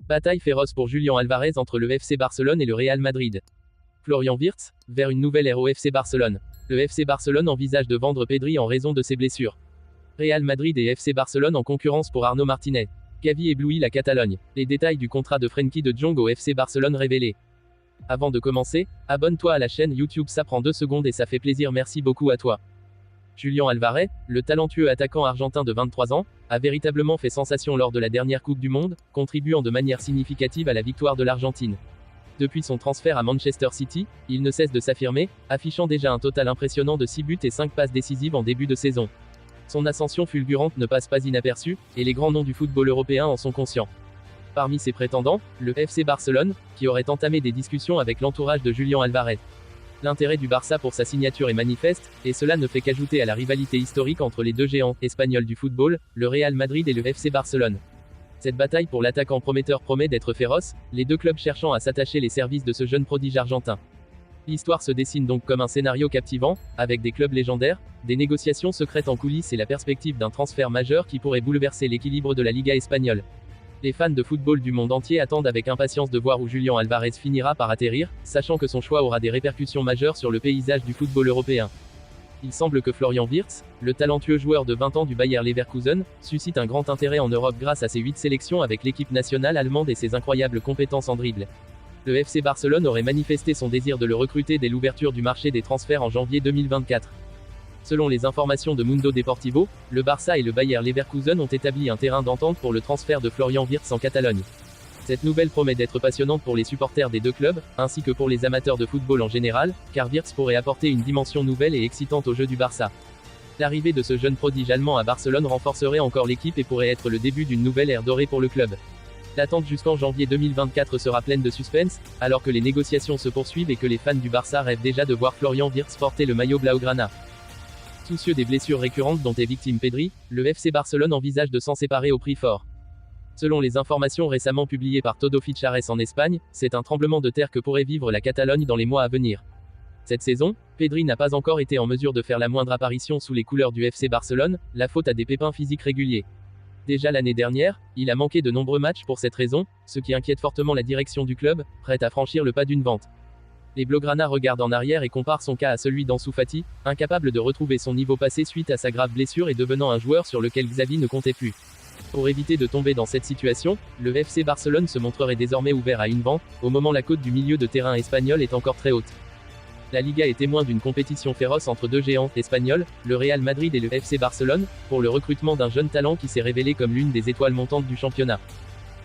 Bataille féroce pour Julián Álvarez entre le FC Barcelone et le Real Madrid. Florian Wirtz, vers une nouvelle ère au FC Barcelone. Le FC Barcelone envisage de vendre Pedri en raison de ses blessures. Real Madrid et FC Barcelone en concurrence pour Arnaud Martinez. Gavi éblouit la Catalogne. Les détails du contrat de Frenkie de Jong au FC Barcelone révélés. Avant de commencer, abonne-toi à la chaîne YouTube, ça prend 2 secondes et ça fait plaisir, merci beaucoup à toi. Julián Álvarez, le talentueux attaquant argentin de 23 ans, a véritablement fait sensation lors de la dernière Coupe du Monde, contribuant de manière significative à la victoire de l'Argentine. Depuis son transfert à Manchester City, il ne cesse de s'affirmer, affichant déjà un total impressionnant de 6 buts et 5 passes décisives en début de saison. Son ascension fulgurante ne passe pas inaperçue, et les grands noms du football européen en sont conscients. Parmi ses prétendants, le FC Barcelone, qui aurait entamé des discussions avec l'entourage de Julián Álvarez. L'intérêt du Barça pour sa signature est manifeste, et cela ne fait qu'ajouter à la rivalité historique entre les deux géants espagnols du football, le Real Madrid et le FC Barcelone. Cette bataille pour l'attaquant prometteur promet d'être féroce, les deux clubs cherchant à s'attacher les services de ce jeune prodige argentin. L'histoire se dessine donc comme un scénario captivant, avec des clubs légendaires, des négociations secrètes en coulisses et la perspective d'un transfert majeur qui pourrait bouleverser l'équilibre de la Liga espagnole. Les fans de football du monde entier attendent avec impatience de voir où Julián Álvarez finira par atterrir, sachant que son choix aura des répercussions majeures sur le paysage du football européen. Il semble que Florian Wirtz, le talentueux joueur de 20 ans du Bayer Leverkusen, suscite un grand intérêt en Europe grâce à ses 8 sélections avec l'équipe nationale allemande et ses incroyables compétences en dribble. Le FC Barcelone aurait manifesté son désir de le recruter dès l'ouverture du marché des transferts en janvier 2024. Selon les informations de Mundo Deportivo, le Barça et le Bayer Leverkusen ont établi un terrain d'entente pour le transfert de Florian Wirtz en Catalogne. Cette nouvelle promet d'être passionnante pour les supporters des deux clubs, ainsi que pour les amateurs de football en général, car Wirtz pourrait apporter une dimension nouvelle et excitante au jeu du Barça. L'arrivée de ce jeune prodige allemand à Barcelone renforcerait encore l'équipe et pourrait être le début d'une nouvelle ère dorée pour le club. L'attente jusqu'en janvier 2024 sera pleine de suspense, alors que les négociations se poursuivent et que les fans du Barça rêvent déjà de voir Florian Wirtz porter le maillot blaugrana. Soucieux des blessures récurrentes dont est victime Pedri, le FC Barcelone envisage de s'en séparer au prix fort. Selon les informations récemment publiées par Todo Fichares en Espagne, c'est un tremblement de terre que pourrait vivre la Catalogne dans les mois à venir. Cette saison, Pedri n'a pas encore été en mesure de faire la moindre apparition sous les couleurs du FC Barcelone, la faute à des pépins physiques réguliers. Déjà l'année dernière, il a manqué de nombreux matchs pour cette raison, ce qui inquiète fortement la direction du club, prête à franchir le pas d'une vente. Les Blaugrana regardent en arrière et comparent son cas à celui d'Ansu Fati, incapable de retrouver son niveau passé suite à sa grave blessure et devenant un joueur sur lequel Xavi ne comptait plus. Pour éviter de tomber dans cette situation, le FC Barcelone se montrerait désormais ouvert à une vente, au moment la cote du milieu de terrain espagnol est encore très haute. La Liga est témoin d'une compétition féroce entre deux géants espagnols, le Real Madrid et le FC Barcelone, pour le recrutement d'un jeune talent qui s'est révélé comme l'une des étoiles montantes du championnat.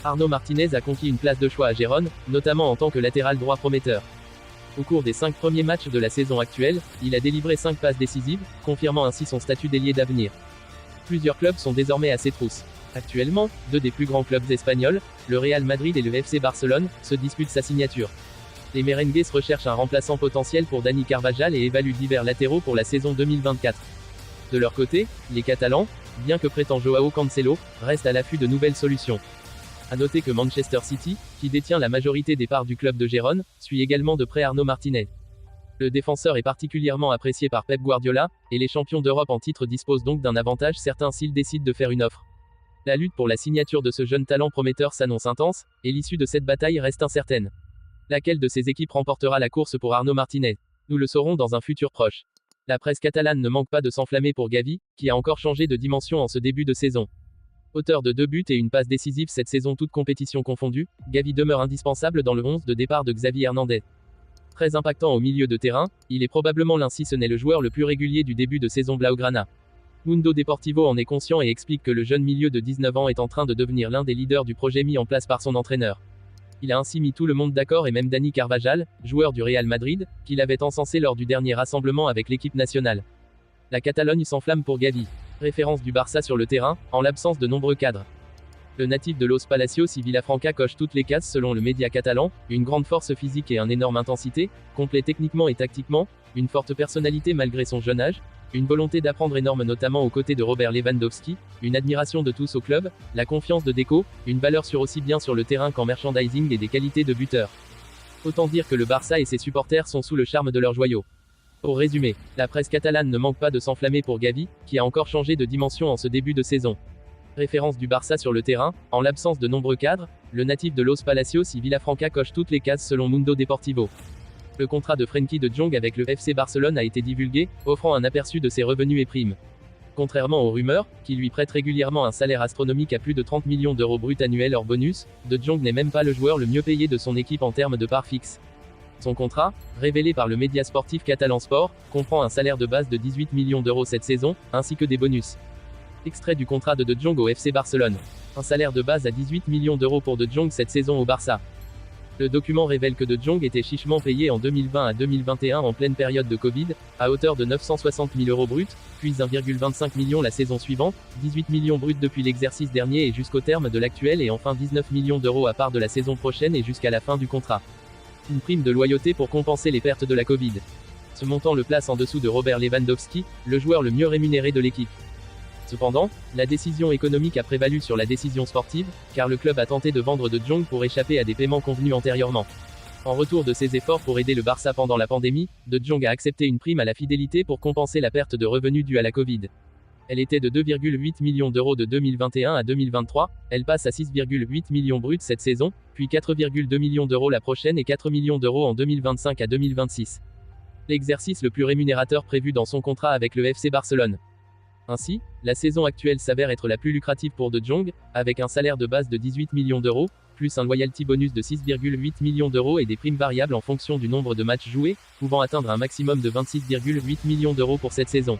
Arnaud Martinez a conquis une place de choix à Gérone, notamment en tant que latéral droit prometteur. Au cours des 5 premiers matchs de la saison actuelle, il a délivré 5 passes décisives, confirmant ainsi son statut d'ailier d'avenir. Plusieurs clubs sont désormais à ses trousses. Actuellement, 2 des plus grands clubs espagnols, le Real Madrid et le FC Barcelone, se disputent sa signature. Les merengues recherchent un remplaçant potentiel pour Dani Carvajal et évaluent divers latéraux pour la saison 2024. De leur côté, les Catalans, bien que prêtant Joao Cancelo, restent à l'affût de nouvelles solutions. A noter que Manchester City, qui détient la majorité des parts du club de Gérone, suit également de près Arnaud Martinez. Le défenseur est particulièrement apprécié par Pep Guardiola, et les champions d'Europe en titre disposent donc d'un avantage certain s'ils décident de faire une offre. La lutte pour la signature de ce jeune talent prometteur s'annonce intense, et l'issue de cette bataille reste incertaine. Laquelle de ces équipes remportera la course pour Arnaud Martinez? Nous le saurons dans un futur proche. La presse catalane ne manque pas de s'enflammer pour Gavi, qui a encore changé de dimension en ce début de saison. Auteur de 2 buts et une passe décisive cette saison toute compétition confondue, Gavi demeure indispensable dans le 11 de départ de Xavi Hernandez. Très impactant au milieu de terrain, il est probablement l'un si ce n'est le joueur le plus régulier du début de saison blaugrana. Mundo Deportivo en est conscient et explique que le jeune milieu de 19 ans est en train de devenir l'un des leaders du projet mis en place par son entraîneur. Il a ainsi mis tout le monde d'accord et même Dani Carvajal, joueur du Real Madrid, qu'il avait encensé lors du dernier rassemblement avec l'équipe nationale. La Catalogne s'enflamme pour Gavi. Référence du Barça sur le terrain, en l'absence de nombreux cadres. Le natif de Los Palacios y Vilafranca coche toutes les cases selon le média catalan, une grande force physique et une énorme intensité, complet techniquement et tactiquement, une forte personnalité malgré son jeune âge, une volonté d'apprendre énorme notamment aux côtés de Robert Lewandowski, une admiration de tous au club, la confiance de Deco, une valeur sûre aussi bien sur le terrain qu'en merchandising et des qualités de buteur. Autant dire que le Barça et ses supporters sont sous le charme de leur joyau. Pour résumer, la presse catalane ne manque pas de s'enflammer pour Gavi, qui a encore changé de dimension en ce début de saison. Référence du Barça sur le terrain, en l'absence de nombreux cadres, le natif de Los Palacios y Villafranca coche toutes les cases selon Mundo Deportivo. Le contrat de Frenkie de Jong avec le FC Barcelone a été divulgué, offrant un aperçu de ses revenus et primes. Contrairement aux rumeurs, qui lui prêtent régulièrement un salaire astronomique à plus de 30 millions d'euros bruts annuels hors bonus, De Jong n'est même pas le joueur le mieux payé de son équipe en termes de part fixe. Son contrat, révélé par le média sportif catalan Sport, comprend un salaire de base de 18 millions d'euros cette saison, ainsi que des bonus. Extrait du contrat de Jong au FC Barcelone. Un salaire de base à 18 millions d'euros pour De Jong cette saison au Barça. Le document révèle que De Jong était chichement payé en 2020 à 2021 en pleine période de Covid, à hauteur de 960 000 euros bruts, puis 1,25 million la saison suivante, 18 millions bruts depuis l'exercice dernier et jusqu'au terme de l'actuel et enfin 19 millions d'euros à part de la saison prochaine et jusqu'à la fin du contrat. Une prime de loyauté pour compenser les pertes de la Covid. Ce montant le place en dessous de Robert Lewandowski, le joueur le mieux rémunéré de l'équipe. Cependant, la décision économique a prévalu sur la décision sportive, car le club a tenté de vendre De Jong pour échapper à des paiements convenus antérieurement. En retour de ses efforts pour aider le Barça pendant la pandémie, De Jong a accepté une prime à la fidélité pour compenser la perte de revenus due à la Covid. Elle était de 2,8 millions d'euros de 2021 à 2023, elle passe à 6,8 millions bruts cette saison, puis 4,2 millions d'euros la prochaine et 4 millions d'euros en 2025 à 2026. L'exercice le plus rémunérateur prévu dans son contrat avec le FC Barcelone. Ainsi, la saison actuelle s'avère être la plus lucrative pour De Jong, avec un salaire de base de 18 millions d'euros, plus un loyalty bonus de 6,8 millions d'euros et des primes variables en fonction du nombre de matchs joués, pouvant atteindre un maximum de 26,8 millions d'euros pour cette saison.